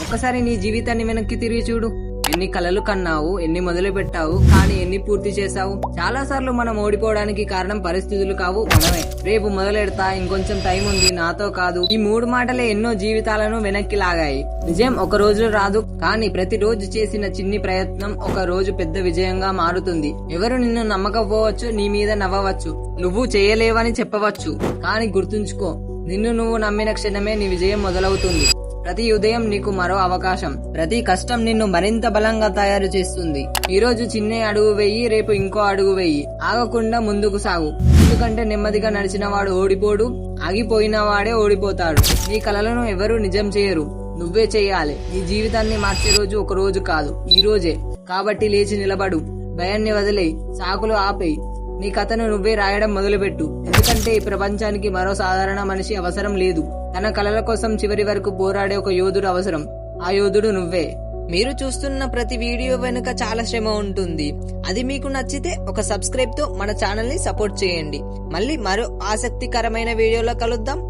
ఒక్కసారి నీ జీవితాన్ని వెనక్కి తిరిగి చూడు. ఎన్ని కలలు కన్నావు, ఎన్ని మొదలు పెట్టావు, కానీ ఎన్ని పూర్తి చేశావు? చాలా సార్లు మనం ఓడిపోవడానికి కారణం పరిస్థితులు కావు, మనమే. రేపు మొదలెడతా, ఇంకొంచెం టైం ఉంది, నాతో కాదు, ఈ 3 మాటలే ఎన్నో జీవితాలను వెనక్కి లాగాయి. విజయం ఒక రోజులో రాదు, కానీ ప్రతిరోజు చేసిన చిన్ని ప్రయత్నం ఒక రోజు పెద్ద విజయంగా మారుతుంది. ఎవరు నిన్ను నమ్మకపోవచ్చు, నీ మీద నవ్వవచ్చు, నువ్వు చేయలేవని చెప్పవచ్చు, కానీ గుర్తుంచుకో, నిన్ను నువ్వు నమ్మిన క్షణమే నీ విజయం మొదలవుతుంది. ప్రతి ఉదయం నీకు మరో అవకాశం, ప్రతి కష్టం నిన్ను మరింత బలంగా తయారు చేస్తుంది. ఈ రోజు చిన్న అడుగు వెయ్యి, రేపు ఇంకో అడుగు వెయ్యి. ఆగకుండా ముందుకు సాగు, ఎందుకంటే నెమ్మదిగా నడిచిన వాడు ఓడిపోడు, ఆగిపోయిన వాడే ఓడిపోతాడు. నీ కలలను ఎవరూ నిజం చేయరు, నువ్వే చేయాలి. నీ జీవితాన్ని మార్చే రోజు ఒక రోజు కాదు, ఈ రోజే. కాబట్టి లేచి నిలబడు, భయాన్ని వదిలేయి, సాకులు ఆపేయి, నీ కథను నువ్వే రాయడం మొదలుపెట్టు. ఎందుకంటే ఈ ప్రపంచానికి మరో సాధారణ మనిషి అవసరం లేదు, తన కలల కోసం చివరి వరకు పోరాడే ఒక యోధుడు అవసరం. ఆ యోధుడు నువ్వే. మీరు చూస్తున్న ప్రతి వీడియో వెనుక చాలా శ్రమ ఉంటుంది. అది మీకు నచ్చితే ఒక సబ్స్క్రైబ్ తో మన ఛానల్ ని సపోర్ట్ చేయండి. మళ్ళీ మరో ఆసక్తికరమైన వీడియోలో కలుద్దాం.